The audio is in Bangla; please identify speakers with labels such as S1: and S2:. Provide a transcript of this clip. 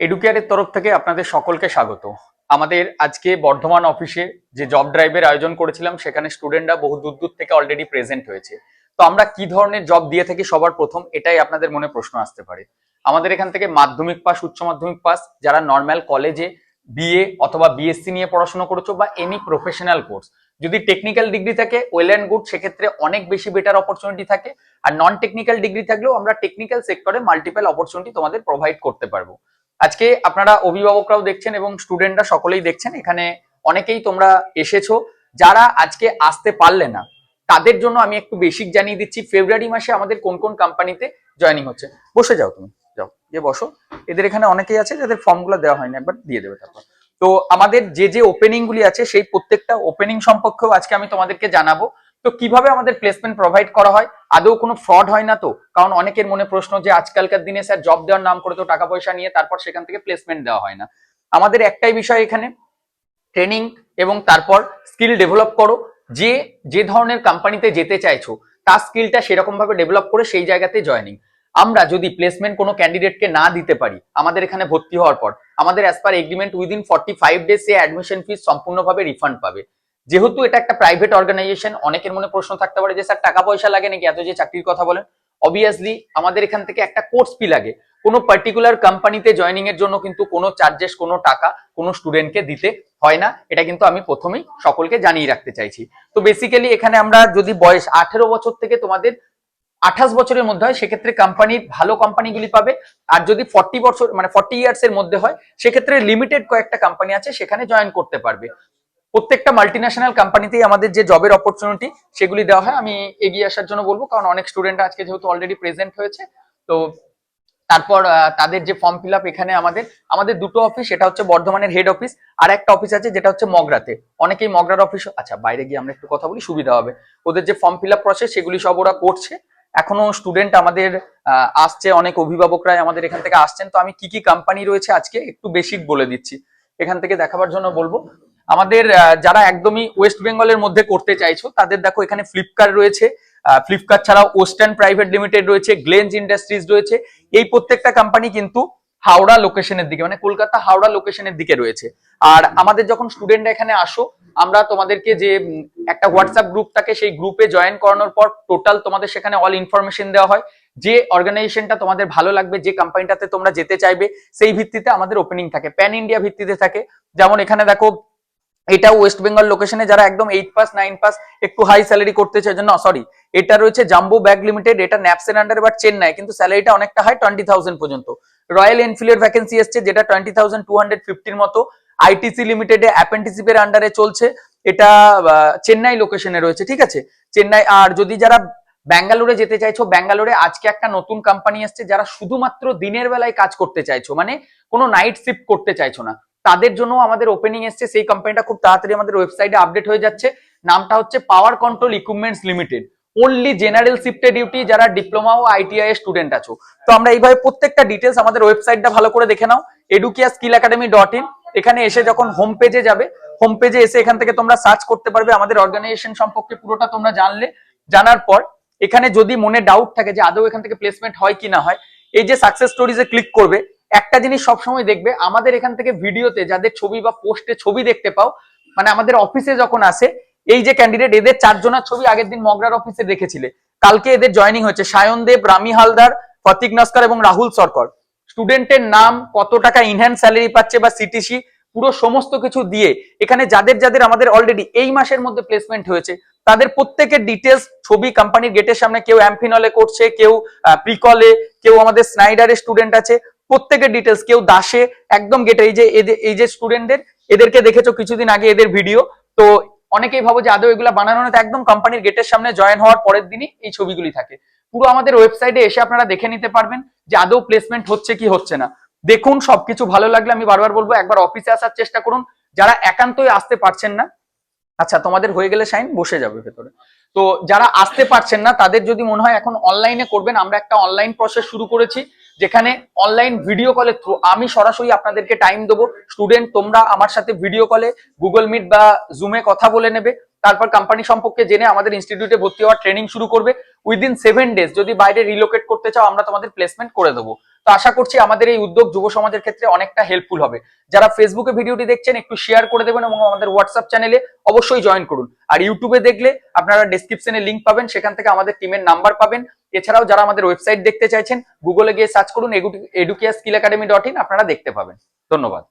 S1: এডুকেয়ারের তরফ থেকে আপনাদের সকলকে স্বাগত। আমাদের আজকে বর্ধমান অফিসে যে জব ড্রাইভের আয়োজন করেছিলাম সেখানে স্টুডেন্টরা বহু দূর দূর থেকে অলরেডি প্রেজেন্ট হয়েছে। তো আমরা কি ধরনের জব দিয়ে থাকি সবার প্রথম এটাই আপনাদের মনে প্রশ্ন আসতে পারে। আমাদের এখান থেকে মাধ্যমিক পাস, উচ্চ মাধ্যমিক পাস, যারা নর্মাল কলেজে বিএ অথবা বিএসসি নিয়ে পড়াশোনা করেছো বা এনি প্রফেশনাল কোর্স, যদি টেকনিক্যাল ডিগ্রি থাকে ওয়েল অ্যান্ড গুড, সেক্ষেত্রে অনেক বেশি বেটার অপরচুনিটি থাকে। আর নন টেকনিক্যাল ডিগ্রি থাকলেও আমরা টেকনিক্যাল সেক্টরে মাল্টিপল অপরচুনিটি তোমাদের প্রোভাইড করতে পারবো। আজকে আপনারা অভিভাবকরাও দেখছেন এবং স্টুডেন্টরা সকলেই দেখছেন, এখানে অনেকেই তোমরা এসেছো। যারা আজকে আসতে পারলে না তাদের জন্য আমি একটু বেসিক জানিয়ে দিচ্ছি, ফেব্রুয়ারি মাসে আমাদের কোন কোন কোম্পানিতে জয়েনিং হচ্ছে। বসে যাও, তুমি যাও, গিয়ে বসো। এদের এখানে অনেকেই আছে যাদের ফর্মগুলো দেওয়া হয়নি, একবার দিয়ে দেবে তারপর। তো আমাদের যে যে ওপেনিং গুলি আছে সেই প্রত্যেকটা ওপেনিং সম্পর্কেও আজকে আমি তোমাদেরকে জানাবো। তো কিভাবে আমাদের প্লেসমেন্ট প্রোভাইড করা হয়, আদৌ কোনো ফ্রড হয় না তো? কারণ অনেকের মনে প্রশ্ন যে আজকালকার দিনে স্যার জব দেওয়ার নাম করে তো টাকা পয়সা নিয়ে তারপর সেখান থেকে প্লেসমেন্ট দেওয়া হয় না। আমাদের একটাই বিষয় এখানে, ট্রেনিং এবং তারপর স্কিল ডেভেলপ করো। যে যে ধরনের কোম্পানিতে যেতে চাইছো তার স্কিলটা সেরকম ভাবে ডেভেলপ করে সেই জায়গাতে জয়েনিং। আমরা যদি প্লেসমেন্ট কোনো ক্যান্ডিডেটকে না দিতে পারি আমাদের এখানে ভর্তি হওয়ার পর, আমাদের as per agreement within 45 days সে অ্যাডমিশন ফিস সম্পূর্ণভাবে রিফান্ড পাবে। যেহেতু এটা একটা প্রাইভেট অর্গানাইজেশন, অনেকের মনে প্রশ্ন থাকতে পারে যে স্যার টাকা পয়সা লাগে নাকি, এত যে চাকরির কথা বলেন। অবভিয়াসলি আমাদের এখান থেকে একটা কোর্স ফি লাগে। কোনো পার্টিকুলার কোম্পানিতে জয়েনিং এর জন্য কিন্তু কোনো চার্জেস, কোনো টাকা কোনো স্টুডেন্টকে দিতে হয় না। এটা কিন্তু আমি প্রথমেই সকলকে জানিয়ে রাখতে চাইছি। তো বেসিক্যালি এখানে আমরা যদি বয়স 18 বছর থেকে তোমাদের 28 বছরের মধ্যে হয় সেক্ষেত্রে কোম্পানির ভালো কোম্পানিগুলি পাবে। আর যদি 40 বছর মানে 40 ইয়ার্স এর মধ্যে হয় সেক্ষেত্রে লিমিটেড কয়েকটা কোম্পানি আছে, সেখানে জয়েন করতে পারবে। প্রত্যেকটা মাল্টিন্যাশনাল কোম্পানিতেই আমাদের যে জবের অপরচুনিটি সেগুলি দেওয়া হয়। আমি এগিয়ে আসার জন্য বলবো, কারণ অনেক স্টুডেন্ট আজকে যেহেতু অলরেডি প্রেজেন্ট হয়েছে। তো তারপর তাদের যে ফর্ম ফিল আপ, এখানে আমাদের আমাদের দুটো অফিস, এটা হচ্ছে বর্ধমানের হেড অফিস, আর একটা অফিস আছে যেটা হচ্ছে মগরাতে। অনেকেই মগরার অফিস, আচ্ছা বাইরে গিয়ে আমরা একটু কথা বলি সুবিধা হবে। ওদের যে ফর্ম ফিল আপ প্রসেস সেগুলি সব ওরা করছে। এখনো স্টুডেন্ট আমাদের আসছে, অনেক অভিভাবকরাই আমাদের এখান থেকে আসছেন। তো আমি কি কি কোম্পানি রয়েছে আজকে একটু বেসিক বলে দিচ্ছি, এখান থেকে দেখাবার জন্য বলবো। আমাদের যারা একদমই ওয়েস্ট বেঙ্গলের মধ্যে করতে চাইছো তাদের দেখো এখানে ফ্লিপকার্ট রয়েছে, ফ্লিপকার্ট ছাড়াও ওয়েস্টার্ন প্রাইভেট লিমিটেড রয়েছে, গ্লেন্স ইন্ডাস্ট্রিজ রয়েছে। এই প্রত্যেকটা কোম্পানি কিন্তু হাওড়া লোকেশনের দিকে, মানে কলকাতা হাওড়া লোকেশনের দিকে রয়েছে। আর আমাদের যখন স্টুডেন্টরা এখানে আসো, আমরা তোমাদেরকে যে একটা হোয়াটসঅ্যাপ গ্রুপ থাকে সেই গ্রুপে জয়েন করানোর পর টোটাল তোমাদের সেখানে অল ইনফরমেশন দেওয়া হয়। যে অর্গানাইজেশনটা তোমাদের ভালো লাগবে, যে কোম্পানিটাতে তোমরা যেতে চাইবে, সেই ভিত্তিতে আমাদের ওপেনিং থাকে, প্যান ইন্ডিয়া ভিত্তিতে থাকে। যেমন এখানে দেখো এটাও ওয়েস্ট বেঙ্গল লোকেশনে, যারা একদম 8 পাস 9 পাস একটু হাই স্যালারি করতে চাই জন্য, সরি এটা রয়েছে জাম্বো ব্যাগ লিমিটেড, এটা ন্যাপসের আন্ডারে বাট চেন্নাই, কিন্তু স্যালারিটা অনেকটা হাই 20,000 পর্যন্ত। রয়্যাল এনফিল্ডের ভ্যাকেন্সি এসছে যেটা 20,250 মতো। আইটিসি লিমিটেডে অ্যাপ্রেন্টিসশিপের আন্ডারে চলছে, এটা চেন্নাই লোকেশনে রয়েছে, ঠিক আছে চেন্নাই। আর যদি যারা ব্যাঙ্গালোরে যেতে চাইছো, ব্যাঙ্গালোরে আজকে একটা নতুন কোম্পানি এসছে যারা শুধুমাত্র দিনের বেলায় কাজ করতে চাইছো, মানে কোনো নাইট শিফট করতে চাইছো না, তাদের জন্য আমাদের ওপেনিং এসছে। সেই কোম্পানিটা খুব তাড়াতাড়ি আমাদের ওয়েবসাইটে আপডেট হয়ে যাচ্ছে। নামটা হচ্ছে পাওয়ার control equipments limited. Only general শিফটে ডিউটি, যারা ডিপ্লোমা ও আইটিআই এর স্টুডেন্ট আছো। তো আমরা এইভাবে প্রত্যেকটা ডিটেলস, আমাদের ওয়েবসাইটটা ভালো করে দেখে নাও, edukiaskillacademy.in। এখানে এসে যখন হোম পেজে যাবে, হোম পেজে এসে এখান থেকে তোমরা সার্চ করতে পারবে আমাদের অর্গানাইজেশন সম্পর্কে, পুরোটা তোমরা জানলে। জানার পর এখানে যদি মনে ডাউট থাকে যে আদৌ এখান থেকে প্লেসমেন্ট হয় কি না হয়, এই যে সাকসেস স্টোরিজে ক্লিক করবে। একটা জিনিস সবসময় দেখবে, আমাদের এখান থেকে ভিডিওতে যাদের ছবি বা পোস্টে ছবি দেখতে পাও, মানে আমাদের অফিসে যখন আসে, এই যে ক্যান্ডিডেট, এদের 4 জনের ছবি আগের দিন মগরার অফিসে দেখেছিলে, কালকে এদের জয়েনিং হয়েছে। সায়ন দেব, রামি হালদার, ফতিক নস্কর এবং রাহুল সরকার। স্টুডেন্টের নাম, কত টাকা ইনহ্যান্ড স্যালারি পাচ্ছে বা সিটিসি, পুরো সমস্ত কিছু দিয়ে এখানে যাদের যাদের আমাদের অলরেডি এই মাসের মধ্যে প্লেসমেন্ট হয়েছে তাদের প্রত্যেকের ডিটেলস ছবি কোম্পানির গেটের সামনে, কেউ অ্যাম্ফিনলে করছে, কেউ প্রিকলে, কেউ আমাদের স্নাইডারের স্টুডেন্ট আছে, প্রত্যেকের ডিটেলস, কেউ দাসে একদম গেটে। এই যে স্টুডেন্টদের, এদেরকে দেখেছো কিছুদিন আগে এদের ভিডিও। তো অনেকেই ভাবো যে আদৌ এগুলা বানানো না, একদম কোম্পানির গেটের সামনে জয়েন হওয়ার পরের দিনই এই ছবিগুলি থাকে। পুরো আমাদের ওয়েবসাইটে এসে আপনারা দেখে নিতে পারবেন যে আদৌ প্লেসমেন্ট হচ্ছে কি হচ্ছে না। দেখুন, সবকিছু ভালো লাগলে আমি বারবার বলবো একবার অফিসে আসার চেষ্টা করুন। যারা একান্তই আসতে পারছেন না, আচ্ছা তোমাদের হয়ে গেলে সাইন বসে যাবে ভেতরে। তো যারা আসতে পারছেন না তাদের যদি মনে হয় এখন অনলাইনে করবেন, আমরা একটা অনলাইন প্রসেস শুরু করেছি, যেখানে অনলাইন ভিডিও কলের থ্রু আমি সরাসরি আপনাদেরকে টাইম দেবো। স্টুডেন্ট তোমরা আমার সাথে ভিডিও কলে, গুগল মিট বা জুমে কথা বলে নেবে। তারপর কোম্পানি সম্পর্কে জেনে আমাদের ইনস্টিটিউটে ভর্তি হওয়ার ট্রেনিং শুরু করবে। উইদিন 7 ডেজ যদি বাইরে রিলোকেট করতে চাও আমরা তোমাদের প্লেসমেন্ট করে দেবো। তো আশা করছি আমাদের এই উদ্যোগ যুব সমাজের ক্ষেত্রে অনেকটা হেল্পফুল হবে। যারা ফেসবুকে ভিডিওটি দেখছেন একটু শেয়ার করে দেবেন এবং আমাদের হোয়াটসঅ্যাপ চ্যানেলে অবশ্যই জয়েন করুন। আর ইউটিউবে দেখলে আপনারা ডেসক্রিপশনে লিঙ্ক পাবেন, সেখান থেকে আমাদের টিমের নাম্বার পাবেন। এছাড়াও যারা আমাদের ওয়েবসাইট দেখতে চাইছেন গুগলে গিয়ে সার্চ করুন educareskill academy.in, আপনারা দেখতে পাবেন। ধন্যবাদ।